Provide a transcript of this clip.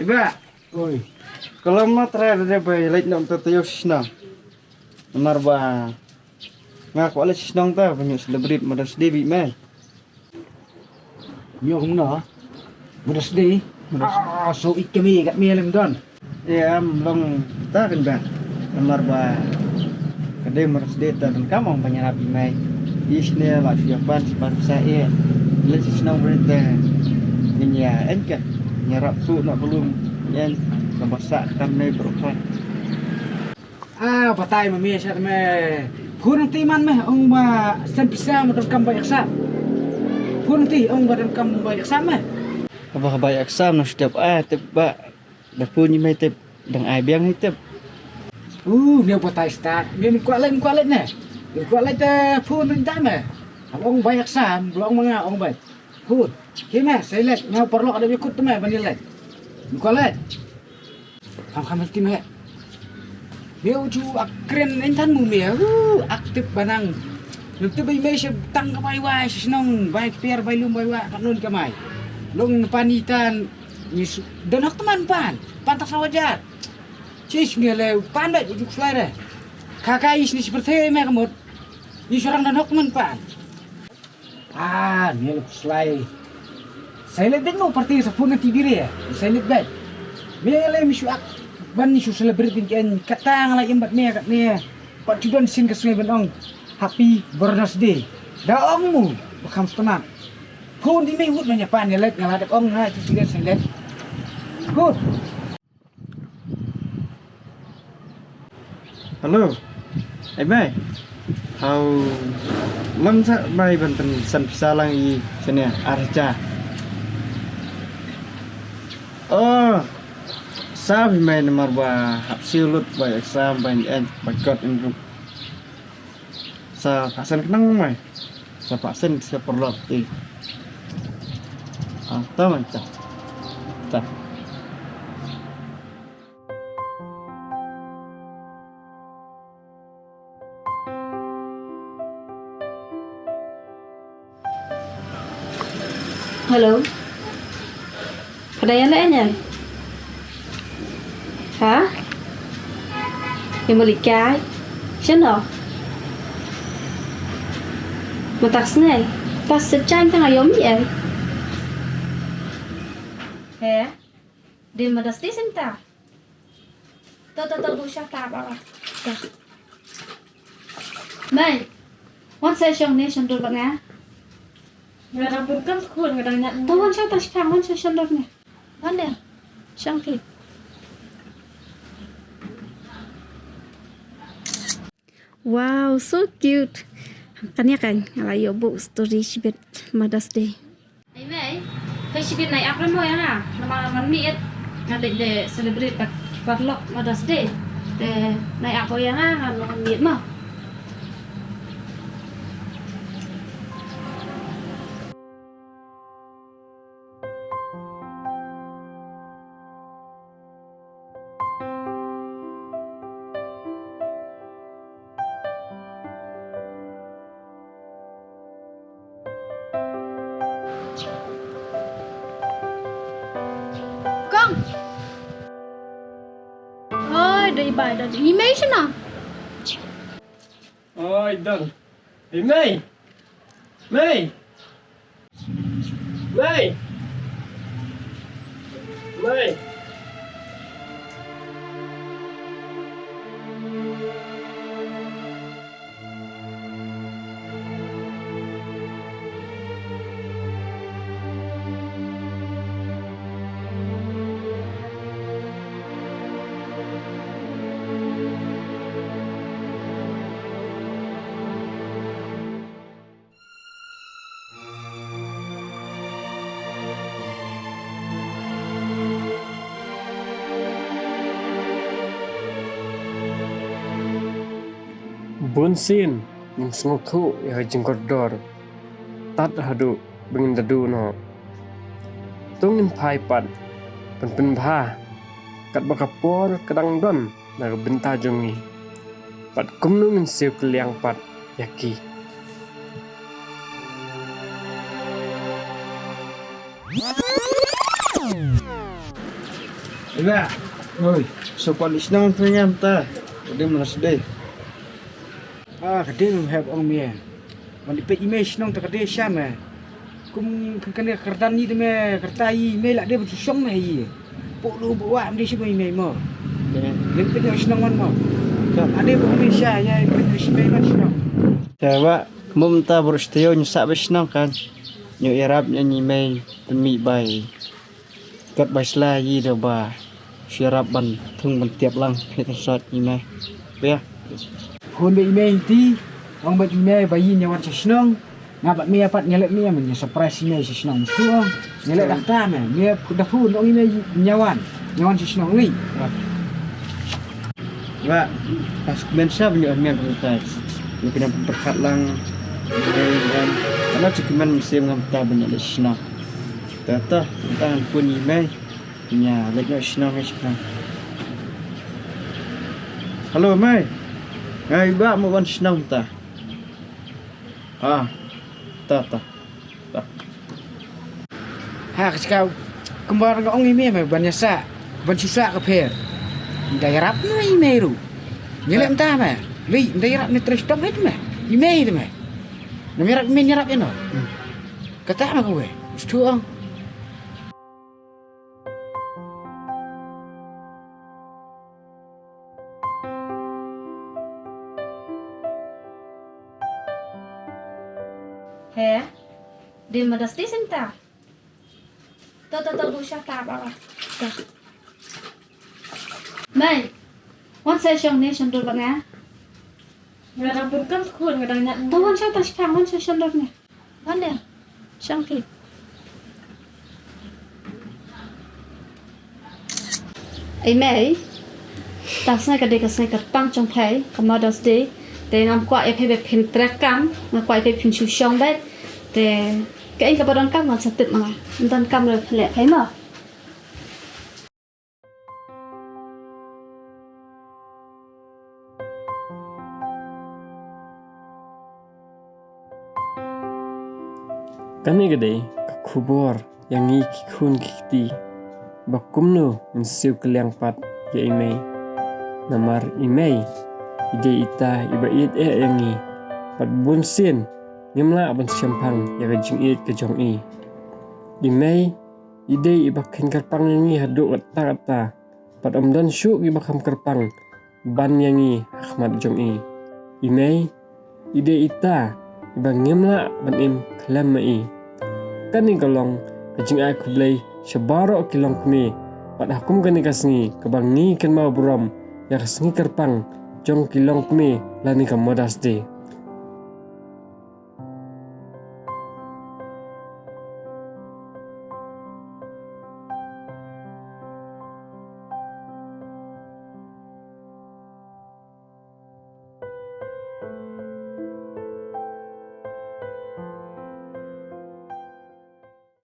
Iba, Oi. kalau mau terakhir bay late nong tayo sinang. Benar ba? Ngaku alas sinang ta banyak celebrate Mother's Day bi mai. Yo na. Mother's Day. So ikami kat mi alam don. Ya, long ta kan ba. Benar ba? Kadai Mother's Day ta dan kamu banyak rapi mai. Isne la siapan sepan saya. Late sinang berita. Ninya enka. Nyarap su nak belum yan nabasa kami berapa. Patay mami siya me. Punong timan me ang ba san pisa mo kam bayak sa. Punong ti ang ba kam bayak sa me. Apa kabai aksam na setiap tip ba. Dah punya mai tip dang ai biang hitip. Dia patay start. Dia ni kualat ne. Dia kualat punong tama. Ang bayak sa, belum mga ang bay. Pun. Kime, saya lihat ngau perlu ada ikut tu me banilai. Kualat. Kamu mesti me. Dia uju akren entan mu me. Aktif banang. Nanti bay me siya tang kamay wa sinong bay pier bay lum bay wa kanun kamay. Long panitan ni donok teman pantas wajar. Cis ngele pandai ujuk selera. Kakak is ni seperti me kamut. Ni seorang donok teman ni selai. Saya lihat deng no parti sa phone ti dire. Saya lihat bet. Mele misu ak ban ni su celebrity kan katang la imbat me kat me. Pak judan sin kesungai benong. Happy birthday. Daong mu bakam setenan. Phone di me hut banyak pan ya lihat ngaladek ong ha ti dire saya lihat. Good. Halo. Mai. How lam sa mai banten san pisalang i sini arca. Oh. Sabi mai nomor ba hapsilut ba exam ba en ba got in group. Sa pasen kenang mai. Sa pasen sa perlu ti. Tahu macam. Tak. Halo. Kadayan lainnya? Hả? Yang beli cái Chân hả? Mà tax này tax sẽ tranh thằng giống vậy? Hả? Đi mà das xem ta. Tôi bu sa ta ba. Này. One session nation dulu bang. Nggak pun kan kuat nggak ada nyat. Tuh saya tas tangan session dulu nih. Mana? Sangkit. Wow, so cute. Kanya kan ngalayo bu story sibet Mother's Day. Ay may, kay sibet na up mo yan ah. Nama manmiit ngatik de celebrate paglok Mother's Day. De na ako yan ah, ngalo manmiit mo. Con ơi đi bài đã đi mấy chứ nào Ôi đừng Đi mày Mày Mày Mày Bunsin yung sungku ya jengkot dor tat hadu bengin dadu no tungin pai pan pen pha kat bakapor kadang don na benta jongi pat kumnungin siu keliang pat yaki Iba, Oi. so palis nang tingam ta. Kade maras deh. Kadang have ong mie. Mandi pe image nong tak kadang syam Kum kena kertan ni tu kertai email lah dia bersong mai. Pok lu buat dia semua email mo. Dia pe senang man mo. Ada Indonesia ya email kan senang. Coba mumta berustio nyusak besnang kan. Nyu Arab nyanyi mai penmi bai. Kat baisla yi do ba. Syarab ban thung ban tiap lang kita sot ni mai. Ya. Hon be email ti. Ong bat email bayi nyawan senang. Ngabat mi apat ngelek mi men surprise email senang. Suang ngelek dah tam mi dah phone ong email nyawan senang ni. Ba, pas mensa banyak email berita. Ni kena berkat lang. Dan kalau cukuman mesti mengamta banyak lesna. Tata tangan pun email punya banyak lesna mesna. Halo mai. Ngai ba mo ban senang ta. Ta. Kau kembar ong email banyak sa. Ban susah ke per. Daerah na email ru. Ngelek entah mah. Li daerah ni terus stop itu mah. Email tu mah. Namirap menyerap ya no. Kata mah kowe. Setuang. Hè? Di madas di senta. Tahu bu syaka ba. Mai. Wan sai syong ni syong dul ba nga? Nggak pun kan kun nggak nanya. Tahu wan sai tas pang wan sai syong dul ni. Wan dia. Syong ki. Ai mai. Tak sai ka de ka sai ka pang trong thai, ka madas di. Để nằm qua ép hay về phim trắc cam mà qua ép phim chụp xong đấy để cái anh các bạn cam mà sẽ tự mà đón cam rồi lẹ thấy mà Kami gede kubur yang ikikun kiti bakumno mensiu keliang pat ya email nomor email ide ita iba it yangi pat bunsin nimla ban syampang ya gajing it ke jong i email ide iba ken karpang yangi hadu kata pat omdan syuk iba kam karpang ban yangi ahmad jong i email ide ita iba ngimla ban im klam i kani kalong kajing ai kublai syabaro kilong kami pat hakum kani kasngi kabangi kan mau buram ya kasngi karpang jong kilong kami lani kam modas de